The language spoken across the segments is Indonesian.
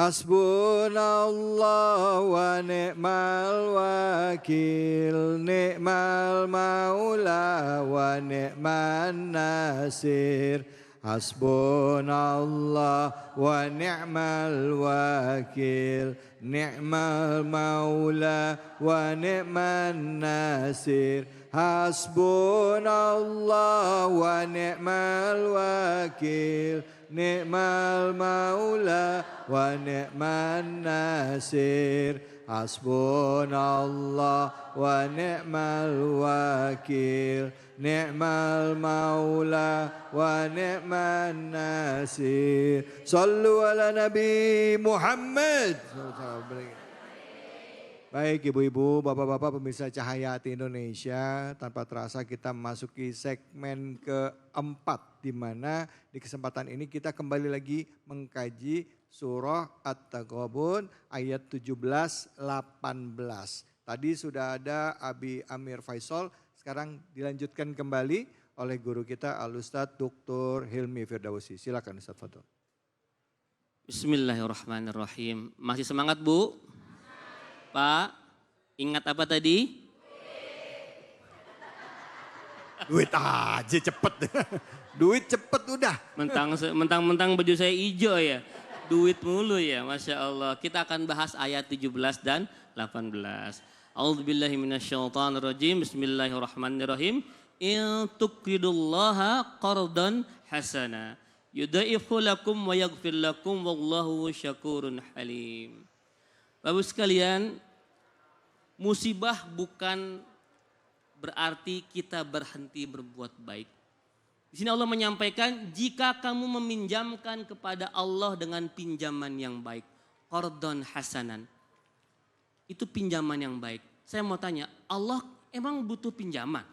Hasbunallah wa ni'mal wakil, ni'mal maula wa ni'man nasir. Hasbunallah wa ni'mal wakil, ni'mal maula wa ni'man nasir. Hasbunallah wa ni'mal wakil, ni'mal maula wa ni'man nasir. Hasbunallah wa ni'mal wakil, ni'mal maula wa ni'man nasir. Sallu ala Nabi Muhammad. Baik ibu-ibu, bapak-bapak pemirsa Cahaya Hati Indonesia, tanpa terasa kita memasuki segmen keempat, di mana di kesempatan ini kita kembali lagi mengkaji surah At-Taghabun ayat 17-18. Tadi sudah ada Abi Amir Faisal, sekarang dilanjutkan kembali oleh guru kita Al-Ustadz Dr. Hilmi Firdausi. Silakan Ustadz Fadl. Bismillahirrahmanirrahim. Masih semangat Bu? Pak, ingat apa tadi? Duit aja cepet. Duit cepet udah. Mentang-mentang baju saya hijau ya. Duit mulu ya, Masya Allah. Kita akan bahas ayat 17 dan 18. A'udzubillahi minasyaitonirrajim. Bismillahirrahmanirrahim. In tuqridullaha qardan hasana yudha'ifu lakum wa yaghfir lakum wallahu syakurun halim. Bapak sekalian, musibah bukan berarti kita berhenti berbuat baik. Di sini Allah menyampaikan, jika kamu meminjamkan kepada Allah dengan pinjaman yang baik, qardon hasanan, itu pinjaman yang baik. Saya mau tanya, Allah emang butuh pinjaman?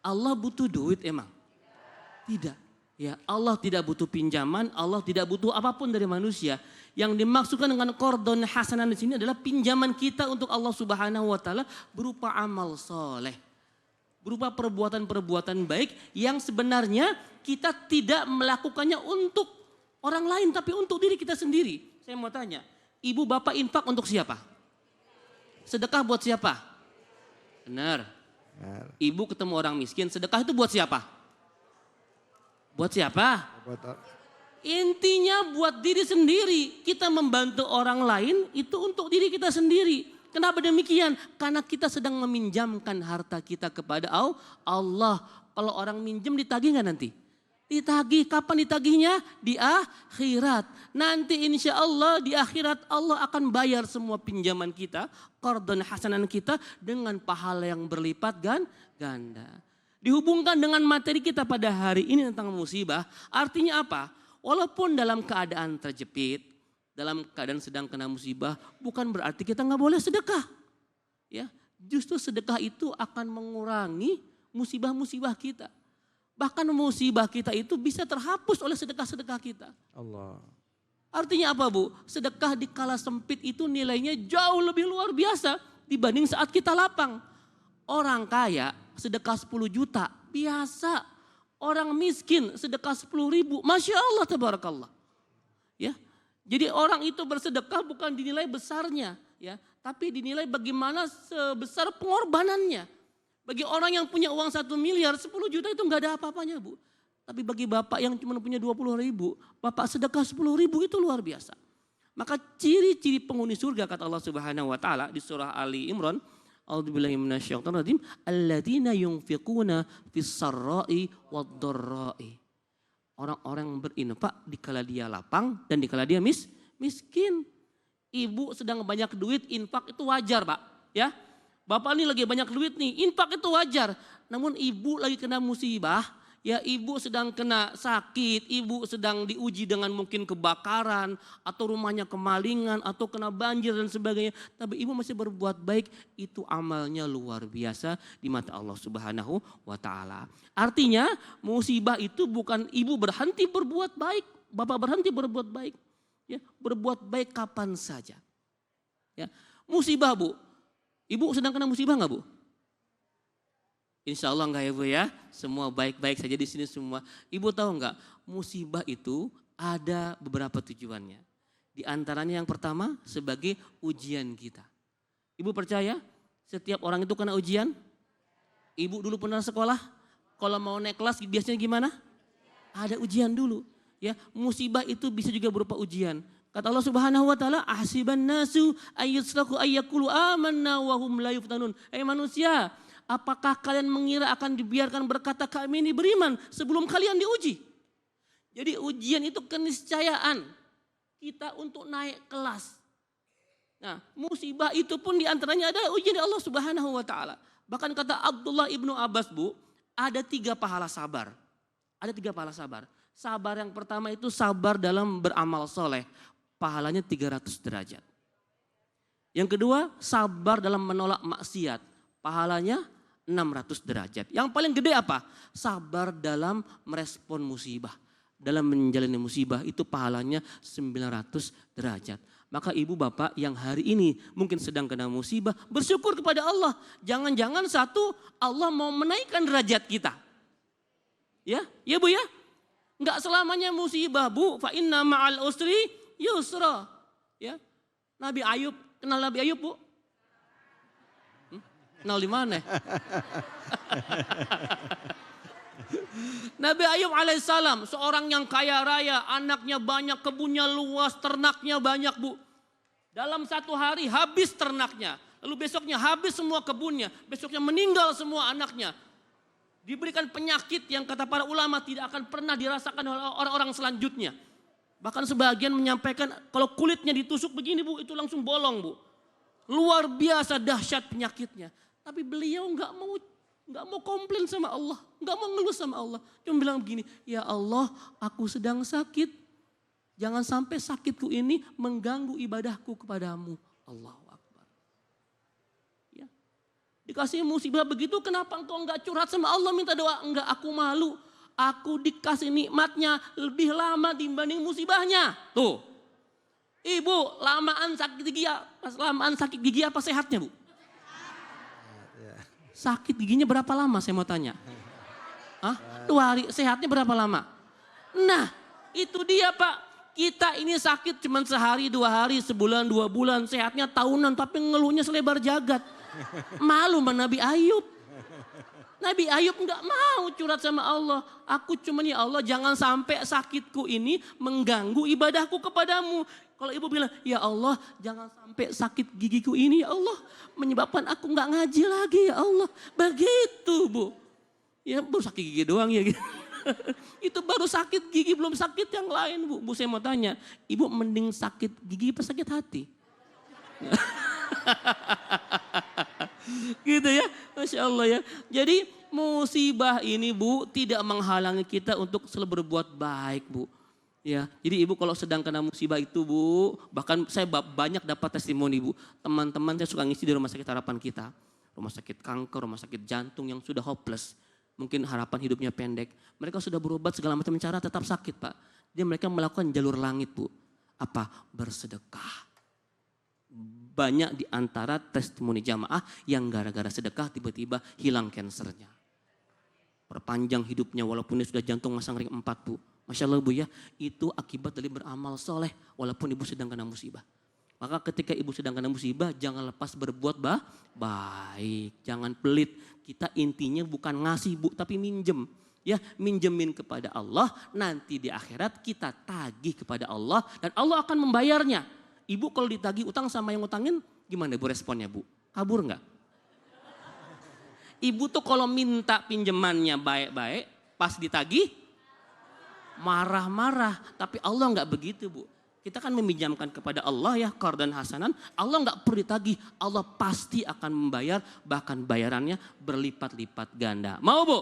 Allah butuh duit emang? Tidak. Ya, Allah tidak butuh pinjaman, Allah tidak butuh apapun dari manusia. Yang dimaksudkan dengan qardon hasanan di sini adalah pinjaman kita untuk Allah Subhanahu wa taala berupa amal soleh. Berupa perbuatan-perbuatan baik yang sebenarnya kita tidak melakukannya untuk orang lain tapi untuk diri kita sendiri. Saya mau tanya, ibu bapak infak untuk siapa? Sedekah buat siapa? Benar. Ibu ketemu orang miskin, sedekah itu buat siapa? Buat siapa? Intinya buat diri sendiri. Kita membantu orang lain itu untuk diri kita sendiri. Kenapa demikian? Karena kita sedang meminjamkan harta kita kepada Allah. Kalau orang minjem ditagih nggak nanti? Ditagih. Kapan ditagihnya? Di akhirat. Nanti insya Allah di akhirat Allah akan bayar semua pinjaman kita, qardon hasanan kita dengan pahala yang berlipat ganda. Dihubungkan dengan materi kita pada hari ini tentang musibah, artinya apa? Walaupun dalam keadaan terjepit, dalam keadaan sedang kena musibah, bukan berarti kita nggak boleh sedekah. Ya, justru sedekah itu akan mengurangi musibah-musibah kita. Bahkan musibah kita itu bisa terhapus oleh sedekah-sedekah kita. Allah. Artinya apa Bu? Sedekah di kala sempit itu nilainya jauh lebih luar biasa dibanding saat kita lapang. Orang kaya sedekah 10 juta, biasa. Orang miskin sedekah 10 ribu, Masya Allah, tabarakallah. Ya, jadi orang itu bersedekah bukan dinilai besarnya, ya, tapi dinilai bagaimana sebesar pengorbanannya. Bagi orang yang punya uang 1 miliar, 10 juta itu nggak ada apa-apanya Bu. Tapi bagi bapak yang cuma punya 20 ribu, bapak sedekah 10 ribu itu luar biasa. Maka ciri-ciri penghuni surga kata Allah Subhanahu wa taala di surah Ali Imran, A'udzubillahi minasyaitonirrajim, alladzina yunfiquna fis-sarra'i wad-dharra'i. Orang-orang yang berinfak dikala dia lapang dan dikala dia miskin. Ibu sedang banyak duit, infak itu wajar, Pak, ya. Bapak ini lagi banyak duit nih, infak itu wajar. Namun ibu lagi kena musibah, ya, ibu sedang kena sakit, ibu sedang diuji dengan mungkin kebakaran atau rumahnya kemalingan atau kena banjir dan sebagainya. Tapi ibu masih berbuat baik, itu amalnya luar biasa di mata Allah Subhanahu wa taala. Artinya musibah itu bukan ibu berhenti berbuat baik, bapak berhenti berbuat baik. Ya, berbuat baik kapan saja. Ya, musibah Bu. Ibu sedang kena musibah enggak Bu? Insya Allah enggak ya Bu ya, semua baik-baik saja di sini semua. Ibu tahu enggak, musibah itu Ada beberapa tujuannya. Di antaranya yang pertama sebagai ujian kita. Ibu percaya setiap orang itu kena ujian? Ibu dulu pernah sekolah? Kalau mau naik kelas biasanya gimana? Ada ujian dulu. Ya, musibah itu bisa juga berupa ujian. Kata Allah Subhanahu wa taala, "Ahsiban nasu ayyusraku ayyakulu amanna wa hum la yuftanun." Manusia, apakah kalian mengira akan dibiarkan berkata kami ini beriman sebelum kalian diuji? Jadi ujian itu keniscayaan kita untuk naik kelas. Nah, musibah itu pun diantaranya adalah ujian dari Allah Subhanahu wa taala. Bahkan kata Abdullah ibnu Abbas, Bu, ada 3 pahala sabar. Ada 3 pahala sabar. Sabar yang pertama itu sabar dalam beramal soleh. Pahalanya 300 derajat. Yang kedua, sabar dalam menolak maksiat. Pahalanya 600 derajat. Yang paling gede apa? Sabar dalam merespon musibah. Dalam menjalani musibah itu pahalanya 900 derajat. Maka ibu bapak yang hari ini mungkin sedang kena musibah, bersyukur kepada Allah. Jangan-jangan satu, Allah mau menaikkan derajat kita. Ya Bu ya. Enggak selamanya musibah, Bu. Fa inna ma'al usri yusra. Ya. Nabi Ayub, kenal Nabi Ayub, Bu? Kenal di mana? Nabi Ayub alaihissalam seorang yang kaya raya, anaknya banyak, kebunnya luas, ternaknya banyak, Bu. Dalam satu hari habis ternaknya, lalu besoknya habis semua kebunnya, besoknya meninggal semua anaknya. Diberikan penyakit yang kata para ulama tidak akan pernah dirasakan oleh orang-orang selanjutnya. Bahkan sebagian menyampaikan kalau kulitnya ditusuk begini, Bu, itu langsung bolong, Bu. Luar biasa dahsyat penyakitnya. Tapi beliau nggak mau komplain sama Allah, nggak mau ngeluh sama Allah. Cuma bilang begini, ya Allah, aku sedang sakit. Jangan sampai sakitku ini mengganggu ibadahku kepadamu. Allahu Akbar. Ya. Dikasih musibah begitu, kenapa engkau nggak curhat sama Allah minta doa? Enggak, aku malu. Aku dikasih nikmatnya lebih lama dibanding musibahnya. Tuh. Ibu, lamaan sakit gigi apa sehatnya, Bu? Sakit giginya berapa lama saya mau tanya? Hah? 2 hari, sehatnya berapa lama? Nah, itu dia, Pak. Kita ini sakit cuma sehari, 2 hari, sebulan, 2 bulan. Sehatnya tahunan, tapi ngeluhnya selebar jagat. Malu sama Nabi Ayub. Nabi Ayub enggak mau curhat sama Allah. Aku cuman, ya Allah, jangan sampai sakitku ini mengganggu ibadahku kepadamu. Kalau ibu bilang, ya Allah, jangan sampai sakit gigiku ini, ya Allah, menyebabkan aku enggak ngaji lagi, ya Allah. Begitu, Bu. Ya baru sakit gigi doang ya. Itu baru sakit gigi, belum sakit yang lain, Bu. Bu, saya mau tanya, ibu mending sakit gigi apa sakit hati? Gitu ya, Masya Allah ya. Jadi musibah ini, Bu, tidak menghalangi kita untuk selalu berbuat baik, Bu. Ya, jadi ibu kalau sedang kena musibah itu, Bu, bahkan saya banyak dapat testimoni, Bu. Teman-teman saya suka ngisi di rumah sakit harapan kita. Rumah sakit kanker, rumah sakit jantung yang sudah hopeless. Mungkin harapan hidupnya pendek. Mereka sudah berobat segala macam cara tetap sakit, Pak. Jadi mereka melakukan jalur langit, Bu. Apa? Bersedekah. Banyak di antara testimoni jamaah yang gara-gara sedekah tiba-tiba hilang kansernya. Perpanjang hidupnya walaupun dia sudah jantung masang ring 4, Bu. Masya Allah, Bu ya, itu akibat dari beramal soleh walaupun ibu sedang kena musibah. Maka ketika ibu sedang kena musibah jangan lepas berbuat baik, jangan pelit. Kita intinya bukan ngasih, Bu, tapi minjem. Ya, minjemin kepada Allah, nanti di akhirat kita tagih kepada Allah dan Allah akan membayarnya. Ibu kalau ditagih utang sama yang utangin gimana, Bu, responnya, Bu? Kabur enggak? Ibu tuh kalau minta pinjamannya baik-baik, pas ditagih marah-marah, tapi Allah enggak begitu, Bu. Kita kan meminjamkan kepada Allah ya, qardan hasanan, Allah enggak perlu ditagih, Allah pasti akan membayar, bahkan bayarannya berlipat-lipat ganda. Mau, Bu?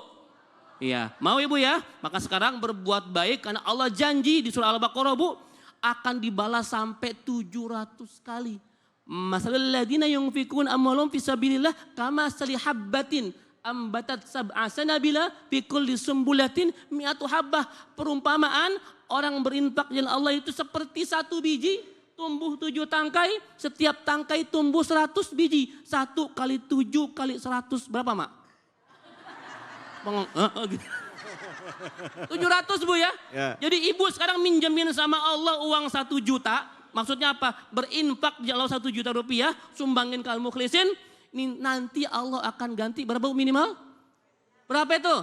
Iya, mau Ibu ya? Maka sekarang berbuat baik karena Allah janji di surah Al-Baqarah, Bu, akan dibalas sampai 700 kali. Masalul ladina yunfikun amwalahum fisabilillah kama salihabbatin ambatat sab'a sanabila fi kulli sumbulatin mi'atu habbah. Perumpamaan orang berinfak jalan Allah itu seperti 1 biji tumbuh 7 tangkai, setiap tangkai tumbuh 100 biji. 1 kali 7 kali 100 berapa, Mak? Gitu. 700 Bu ya. Ya. Jadi ibu sekarang minjemin sama Allah uang 1 juta. Maksudnya apa? Berinfak di Allah 1 juta rupiah. Sumbangin ke al-mukhlisin. Ini nanti Allah akan ganti berapa Bu minimal? Berapa itu?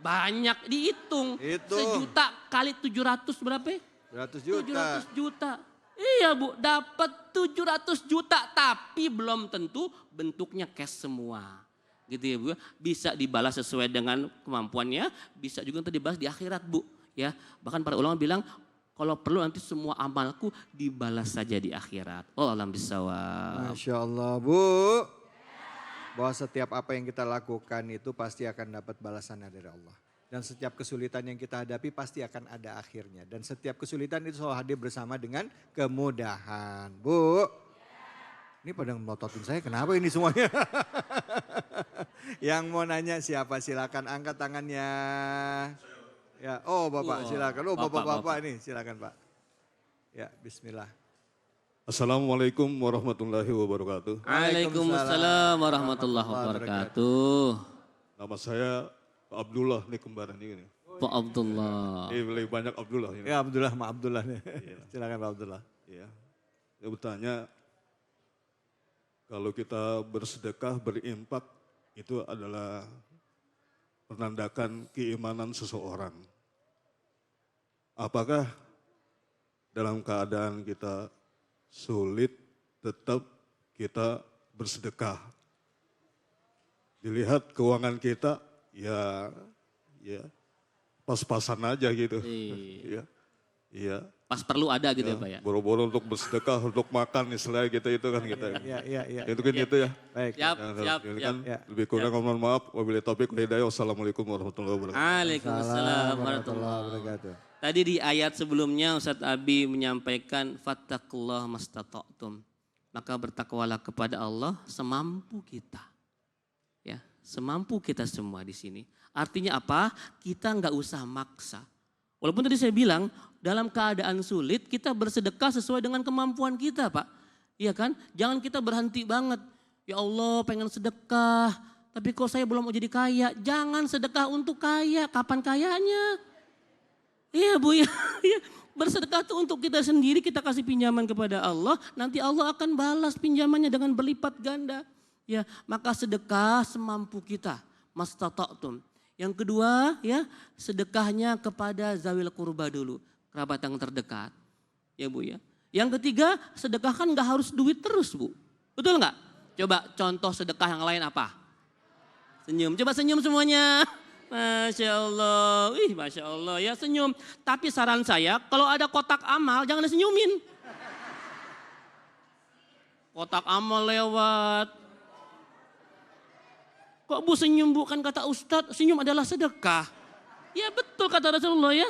Banyak dihitung. Hitung. 1 juta kali 700 berapa? 100 juta. 700 juta. Iya Bu, dapat 700 juta tapi belum tentu bentuknya cash semua. Gitu ya Bu, bisa dibalas sesuai dengan kemampuannya, bisa juga nanti dibalas di akhirat Bu. Ya, bahkan para ulama bilang kalau perlu nanti semua amalku dibalas saja di akhirat. Oh alam bisawab. Masya Allah Bu. Bahwa setiap apa yang kita lakukan itu pasti akan dapat balasannya dari Allah. Dan setiap kesulitan yang kita hadapi pasti akan ada akhirnya. Dan setiap kesulitan itu selalu hadir bersama dengan kemudahan. Bu, ini pada melototin saya, kenapa ini semuanya? Yang mau nanya siapa? Silakan angkat tangannya. Ya, oh Bapak silakan. Oh Bapak-bapak nih silakan Pak. Ya, bismillah. Assalamualaikum warahmatullahi wabarakatuh. Waalaikumsalam warahmatullahi wabarakatuh. Nama saya Pak Abdullah nih kembaran ini. Pak Abdullah. Ini lebih banyak Abdullah ini. Ya Abdullah, Ma Abdullah nih. Silakan Pak Abdullah. Ya. Saya bertanya, kalau kita bersedekah, berimpak, itu adalah menandakan keimanan seseorang. Apakah dalam keadaan kita sulit tetap kita bersedekah? Dilihat keuangan kita, ya pas-pasan aja gitu. Iya. Iya. Pas perlu ada gitu ya Pak ya. Boro-boro untuk bersedekah, untuk makan istilahnya gitu itu kan kita. Iya. Itu kan gitu ya. Baik. Siap. Ini kan Ya. lebih kurang mohon maaf. Wabillahi taufiq wal hidayah. Wassalamualaikum warahmatullahi wabarakatuh. Waalaikumsalam warahmatullahi wabarakatuh. Tadi di ayat sebelumnya Ustadz Abi menyampaikan fattakullah mastata'tum. Maka bertakwalah kepada Allah semampu kita. Ya, semampu kita semua di sini. Artinya apa? Kita nggak usah maksa. Walaupun tadi saya bilang dalam keadaan sulit kita bersedekah sesuai dengan kemampuan kita Pak. Iya kan? Jangan kita berhenti banget. Ya Allah pengen sedekah. Tapi kok saya belum mau jadi kaya. Jangan sedekah untuk kaya. Kapan kayanya? Iya Bu ya. Bersedekah itu untuk kita sendiri. Kita kasih pinjaman kepada Allah. Nanti Allah akan balas pinjamannya dengan berlipat ganda. Ya, maka sedekah semampu kita. Mastata'tum. Yang kedua ya sedekahnya kepada zawil kurba dulu. Kerabat yang terdekat. Ya Bu ya. Yang ketiga sedekah kan gak harus duit terus Bu. Betul gak? Coba contoh sedekah yang lain apa? Senyum. Coba senyum semuanya. Masya Allah. Masya Allah ya senyum. Tapi saran saya kalau ada kotak amal jangan disenyumin. Kotak amal lewat. Kok Bu senyum Bu? Kan kata Ustadz senyum adalah sedekah. Ya betul kata Rasulullah ya.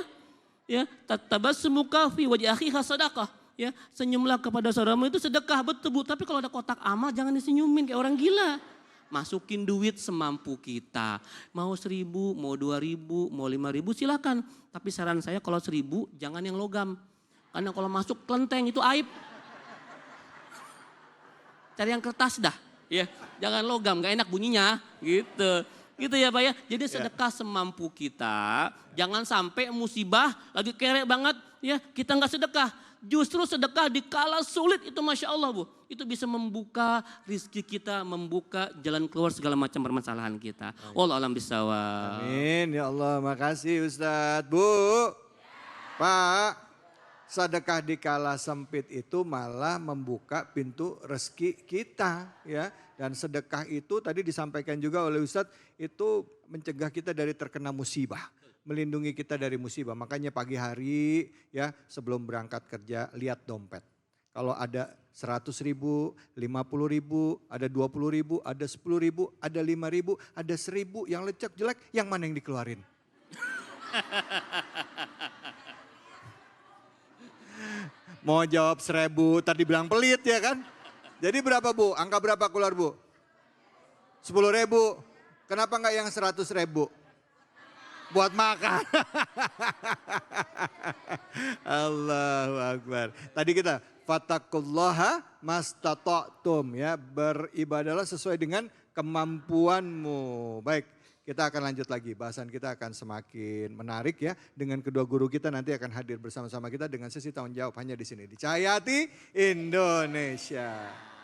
Ya, tatabasmuka fi wajhi akhika sedekah. Ya, senyumlah kepada saudaramu itu sedekah betul Bu. Tapi kalau ada kotak amal jangan disenyumin kayak orang gila. Masukin duit semampu kita. Mau 1.000, mau 2.000, mau 5.000 silakan. Tapi saran saya kalau 1.000 jangan yang logam. Karena kalau masuk kelenteng itu aib. Cari yang kertas dah. Ya, jangan logam, gak enak bunyinya, gitu. Gitu ya Pak ya. Jadi sedekah semampu kita, jangan sampai musibah lagi kerek banget, ya kita nggak sedekah. Justru sedekah di kala sulit itu Masya Allah Bu. Itu bisa membuka rizki kita, membuka jalan keluar segala macam permasalahan kita. Wallahu a'lam bishawab. Amin, ya Allah, makasih Ustadz. Bu, Pak. Sedekah di kala sempit itu malah membuka pintu rezeki kita ya. Dan sedekah itu tadi disampaikan juga oleh Ustadz itu mencegah kita dari terkena musibah. Melindungi kita dari musibah. Makanya pagi hari ya sebelum berangkat kerja lihat dompet. Kalau ada 100.000, 50.000, ada 20.000, ada 10.000, ada 5.000, ada 1.000 yang lecek jelek yang mana yang dikeluarin? Mau jawab 1.000, tadi bilang pelit ya kan? Jadi berapa Bu? Angka berapa keluar Bu? 10.000. Kenapa enggak yang 100.000? Buat makan. Allahu Akbar. Tadi kita fattakullaha mastata'tum ya. Beribadalah sesuai dengan kemampuanmu. Baik, kita akan lanjut lagi. Bahasan kita akan semakin menarik ya. Dengan kedua guru kita nanti akan hadir bersama-sama kita dengan sesi tanggung jawab hanya di sini. Di Cahaya Hati Indonesia.